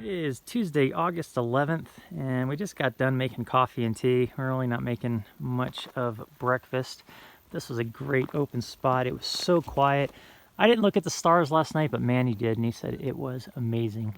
is Tuesday, August 11th, and we just got done making coffee and tea. We're really not making much of breakfast. This was a great open spot. It was so quiet. I didn't look at the stars last night, but Manny did, and he said it was amazing.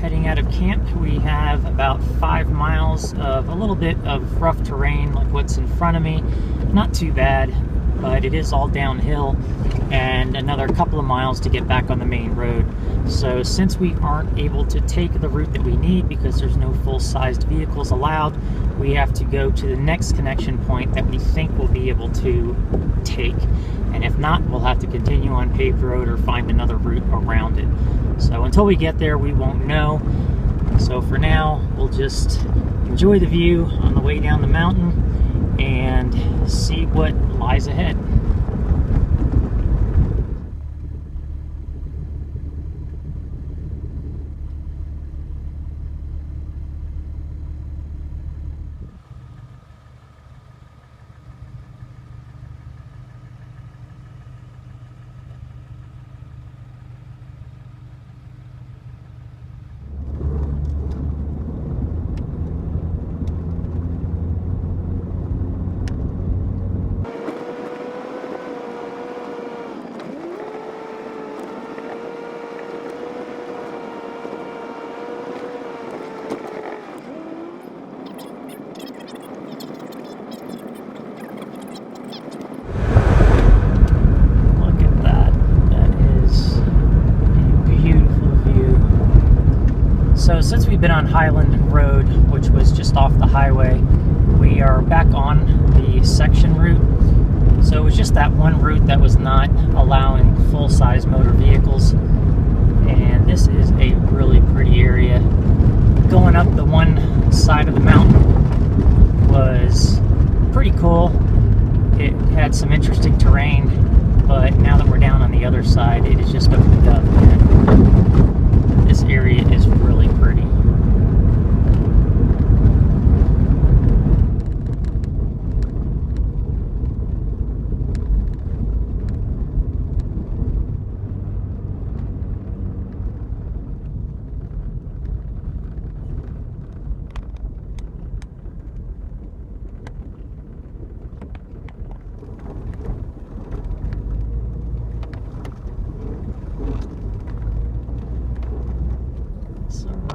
Heading out of camp, we have about 5 miles of a little bit of rough terrain like what's in front of me. Not too bad, but it is all downhill, and another couple of miles to get back on the main road. So since we aren't able to take the route that we need because there's no full-sized vehicles allowed, we have to go to the next connection point that we think we'll be able to take. And if not, we'll have to continue on paved road or find another route around it. So until we get there, we won't know. So for now, we'll just enjoy the view on the way down the mountain and see what lies ahead. So since we've been on Highland Road, which was just off the highway, we are back on the section route. So it was just that one route that was not allowing full-size motor vehicles. And this is a really pretty area. Going up the one side of the mountain was pretty cool. It had some interesting terrain, but now that we're down on the other side, it is just opened up. And this area is really pretty.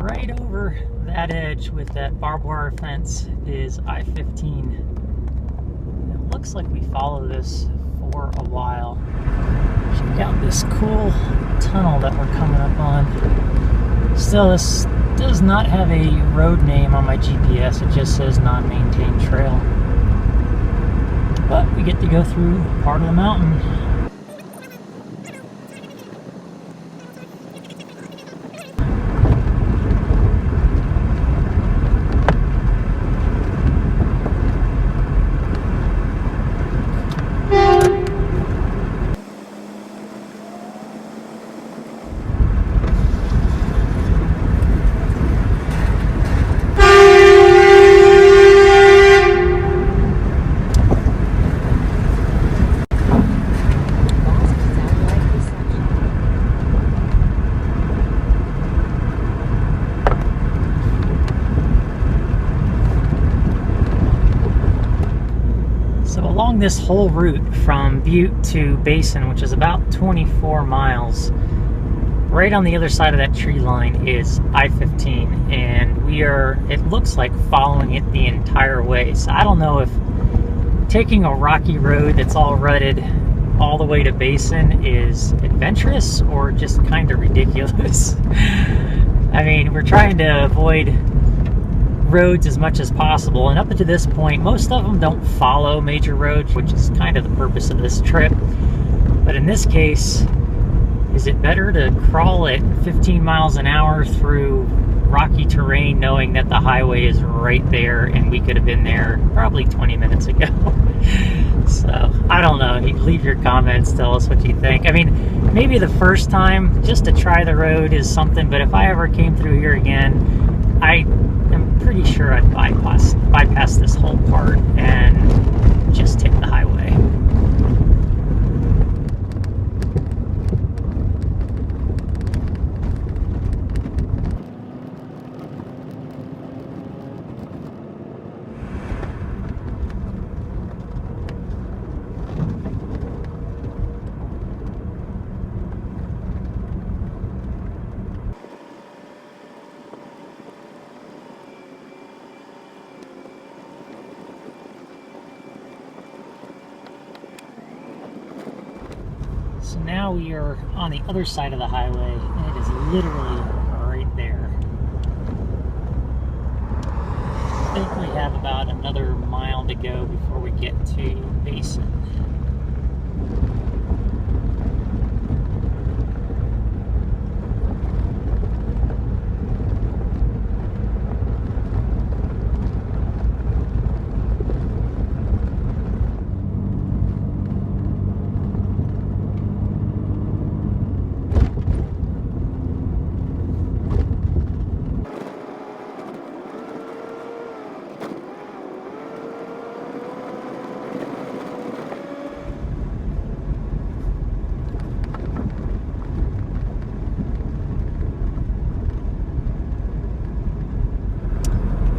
Right over that edge with that barbed wire fence is I-15. It looks like we follow this for a while. Check out this cool tunnel that we're coming up on. Still, this does not have a road name on my GPS. It just says non-maintained trail. But we get to go through part of the mountain. Along this whole route from Butte to Basin, which is about 24 miles, right on the other side of that tree line is I-15, and we are, it looks like, following it the entire way. So I don't know if taking a rocky road that's all rutted all the way to Basin is adventurous or just kind of ridiculous. I mean, we're trying to avoid roads as much as possible, and up to this point most of them don't follow major roads, which is kind of the purpose of this trip. But in this case, is it better to crawl at 15 miles an hour through rocky terrain knowing that the highway is right there and we could have been there probably 20 minutes ago? So I don't know, leave your comments, tell us what you think. I mean, maybe the first time just to try the road is something, but if I ever came through here again, I am pretty sure I'd bypass this whole part and just take the highway. So now we are on the other side of the highway, and it is literally right there. I think we have about another mile to go before we get to Basin.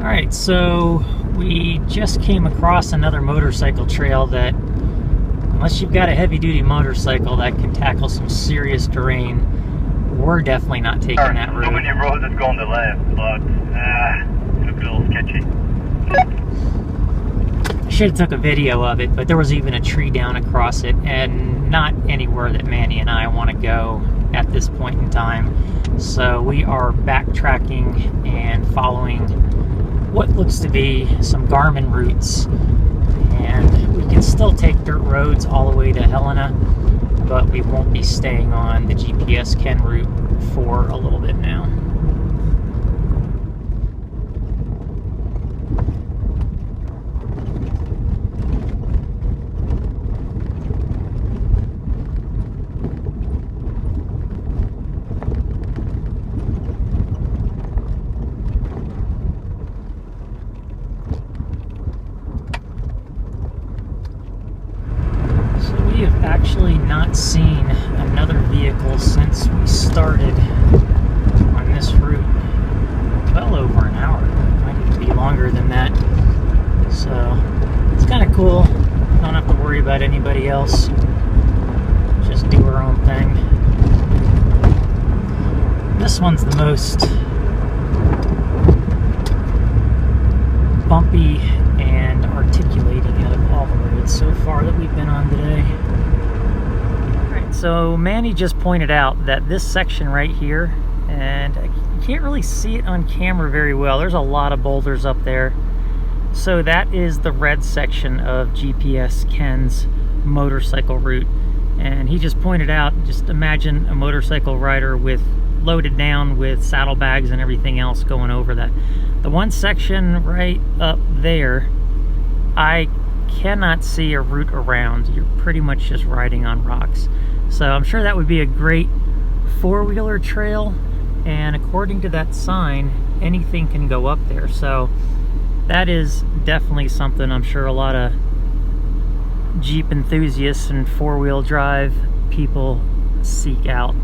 Alright, so we just came across another motorcycle trail that, unless you've got a heavy-duty motorcycle that can tackle some serious terrain, we're definitely not taking that road. So many roads that go on the left, but it looks a little sketchy. I should have took a video of it, but there was even a tree down across it, and not anywhere that Manny and I want to go at this point in time. So we are backtracking and following what looks to be some Garmin routes, and we can still take dirt roads all the way to Helena, but we won't be staying on the GPS Ken route for a little bit now. Actually not seen another vehicle since we started on this route. Well over an hour. Might even be longer than that. So it's kind of cool. Don't have to worry about anybody else. Just do our own thing. This one's the most bumpy and articulating out of all the roads so far that we've been on today. So Manny just pointed out that this section right here, and you can't really see it on camera very well, there's a lot of boulders up there. So that is the red section of GPS Ken's motorcycle route. And he just pointed out, just imagine a motorcycle rider with loaded down with saddlebags and everything else going over that. The one section right up there, I cannot see a route around. You're pretty much just riding on rocks. So I'm sure that would be a great four-wheeler trail, and according to that sign, anything can go up there. So that is definitely something I'm sure a lot of Jeep enthusiasts and four-wheel drive people seek out.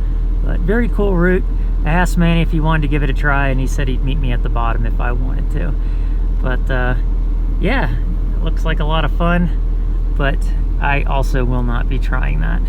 But very cool route. I asked Manny if he wanted to give it a try, and he said he'd meet me at the bottom if I wanted to. But yeah, it looks like a lot of fun, but I also will not be trying that.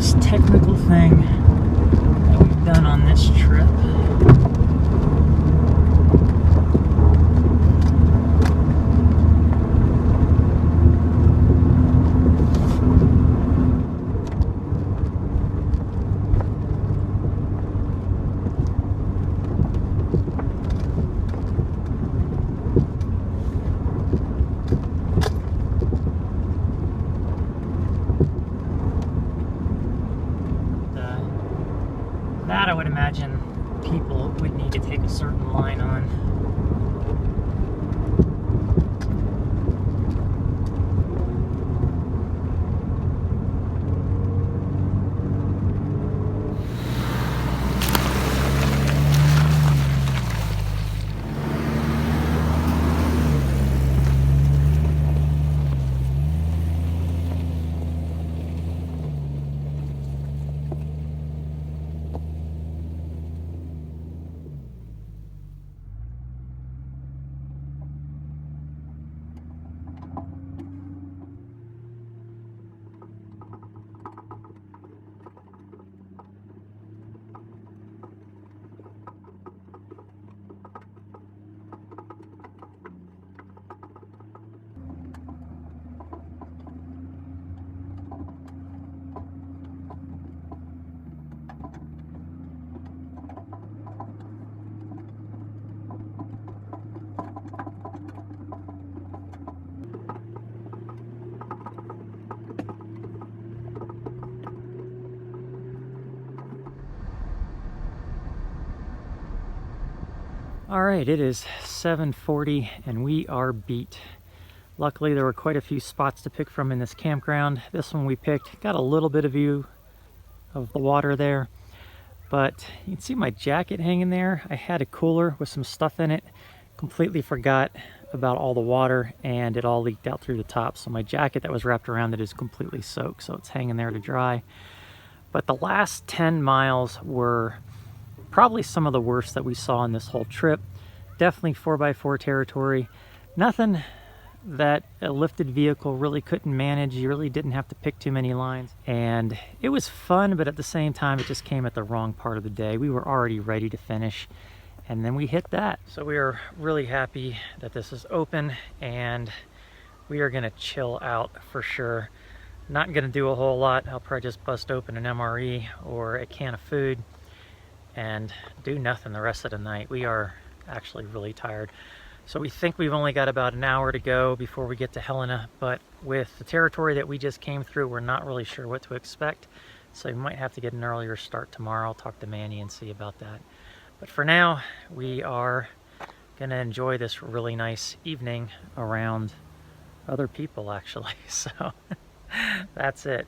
most technical thing that we've done on this trip. That I would imagine people would need to take a certain line on. All right, it is 7:40 and we are beat. Luckily, there were quite a few spots to pick from in this campground. This one we picked, got a little bit of view of the water there, but you can see my jacket hanging there. I had a cooler with some stuff in it, completely forgot about all the water, and it all leaked out through the top. So my jacket that was wrapped around it is completely soaked, so it's hanging there to dry. But the last 10 miles were probably some of the worst that we saw in this whole trip. Definitely 4x4 territory. Nothing that a lifted vehicle really couldn't manage. You really didn't have to pick too many lines. And it was fun, but at the same time, it just came at the wrong part of the day. We were already ready to finish, and then we hit that. So we are really happy that this is open, and we are gonna chill out for sure. Not gonna do a whole lot. I'll probably just bust open an MRE or a can of food and do nothing the rest of the night. We are actually really tired. So we think we've only got about an hour to go before we get to Helena, but with the territory that we just came through, we're not really sure what to expect. So we might have to get an earlier start tomorrow. I'll talk to Manny and see about that. But for now, we are gonna enjoy this really nice evening around other people actually. So that's it.